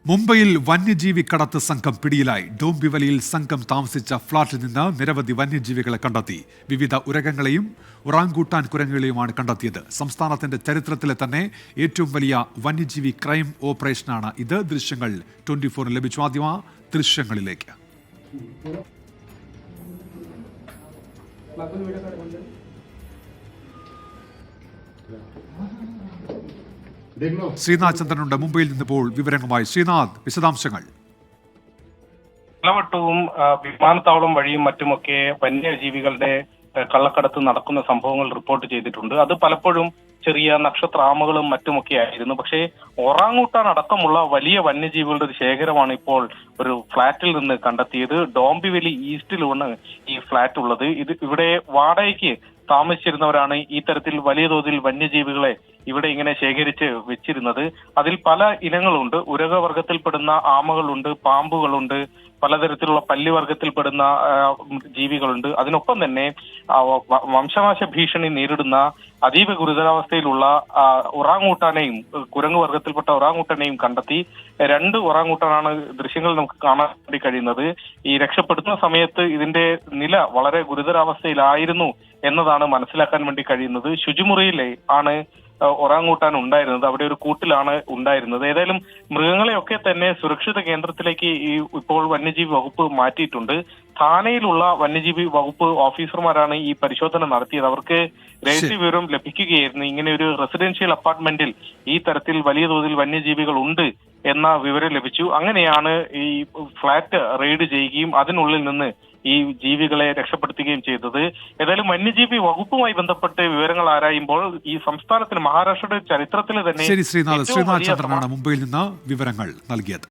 മുംബൈയിൽ വന്യജീവി കടത്ത് സംഘം പിടിയിലായി. ഡോംബിവലിയിൽ സംഘം താമസിച്ച ഫ്ളാറ്റിൽ നിന്ന് നിരവധി വന്യജീവികളെ കണ്ടെത്തി. വിവിധ ഉരകങ്ങളെയും ഒറാങ്കൂട്ടാൻ കുരങ്ങുകളെയുമാണ് കണ്ടെത്തിയത്. സംസ്ഥാനത്തിന്റെ ചരിത്രത്തിലെ തന്നെ ഏറ്റവും വലിയ വന്യജീവി ക്രൈം ഓപ്പറേഷനാണ് ഇത്. ദൃശ്യങ്ങൾ 24 ലഭിച്ചു. ആദ്യം ദൃശ്യങ്ങളിലേക്ക്. ശ്രീനാഥ് ചന്ദ്രനുണ്ട് മുംബൈയിൽ നിന്നിപ്പോൾ വിവരങ്ങളുമായി. ശ്രീനാഥ്, വിശദാംശങ്ങൾ. പലവട്ടവും വിമാനത്താവളം വഴിയും മറ്റുമൊക്കെ വന്യജീവികളുടെ കള്ളക്കടത്ത് നടക്കുന്ന സംഭവങ്ങൾ റിപ്പോർട്ട് ചെയ്തിട്ടുണ്ട്. അത് പലപ്പോഴും ചെറിയ നക്ഷത്രാമകളും മറ്റുമൊക്കെ ആയിരുന്നു. പക്ഷേ ഒറാങ്ങൂട്ടാൻ അടക്കമുള്ള വലിയ വന്യജീവികളുടെ ഒരു ശേഖരമാണ് ഇപ്പോൾ ഒരു ഫ്ളാറ്റിൽ നിന്ന് കണ്ടെത്തിയത്. ഡോംബിവലി ഈസ്റ്റിലാണ് ഈ ഫ്ളാറ്റ് ഉള്ളത്. ഇവിടെ വാടകയ്ക്ക് താമസിച്ചിരുന്നവരാണ് ഈ തരത്തിൽ വലിയ തോതിൽ വന്യജീവികളെ ഇവിടെ ഇങ്ങനെ ശേഖരിച്ച് വെച്ചിരുന്നത്. അതിൽ പല ഇനങ്ങളുണ്ട്. ഉരകവർഗത്തിൽപ്പെടുന്ന ആമകളുണ്ട്, പാമ്പുകളുണ്ട്, പലതരത്തിലുള്ള പല്ലിവർഗത്തിൽപ്പെടുന്ന ജീവികളുണ്ട്. അതിനൊപ്പം തന്നെ വംശനാശ ഭീഷണി നേരിടുന്ന അതീവ ഗുരുതരാവസ്ഥയിലുള്ള ഒറാങ്ങൂട്ടാനെയും കുരങ്ങു വർഗത്തിൽപ്പെട്ട ഒറാങ്ങൂട്ടാനെയും കണ്ടെത്തി. 2 ഒറാങ്ങൂട്ടാനാണ് ദൃശ്യങ്ങൾ നമുക്ക് കാണാൻ വേണ്ടി കഴിയുന്നത്. ഈ രക്ഷപ്പെടുത്തുന്ന സമയത്ത് ഇതിന്റെ നില വളരെ ഗുരുതരാവസ്ഥയിലായിരുന്നു എന്നതാണ് മനസ്സിലാക്കാൻ വേണ്ടി കഴിയുന്നത്. ശുചിമുറിയിലെ ആണ് ഒറാങ്ങൂട്ടാൻ ഉണ്ടായിരുന്നത്. അവിടെ ഒരു കൂട്ടിലാണ് ഉണ്ടായിരുന്നത്. ഏതായാലും മൃഗങ്ങളെയൊക്കെ തന്നെ സുരക്ഷിത കേന്ദ്രത്തിലേക്ക് ഇപ്പോൾ വന്യജീവി വകുപ്പ് മാറ്റിയിട്ടുണ്ട്. ഥാനയിലുള്ള വന്യജീവി വകുപ്പ് ഓഫീസർമാരാണ് ഈ പരിശോധന നടത്തിയത്. അവർക്ക് രഹസ്യ വിവരം ലഭിക്കുകയായിരുന്നു. ഇങ്ങനെ ഒരു റെസിഡൻഷ്യൽ അപ്പാർട്ട്മെന്റിൽ ഈ തരത്തിൽ വലിയ തോതിൽ വന്യജീവികൾ ഉണ്ട് എന്ന വിവരം ലഭിച്ചു. അങ്ങനെയാണ് ഈ ഫ്ളാറ്റ് റെയ്ഡ് ചെയ്യുകയും അതിനുള്ളിൽ നിന്ന് ഈ ജീവികളെ രക്ഷപ്പെടുത്തുകയും ചെയ്തത്. ഏതായാലും വന്യജീവി വകുപ്പുമായി ബന്ധപ്പെട്ട് വിവരങ്ങൾ ആരായുമ്പോൾ ഈ സംസ്ഥാനത്തിന് മഹാരാഷ്ട്രയുടെ ചരിത്രത്തിൽ തന്നെ ശ്രീനാഥ് ചന്ദ്രനാണ് മുംബൈയിൽ നിന്ന് വിവരങ്ങൾ നൽകിയത്.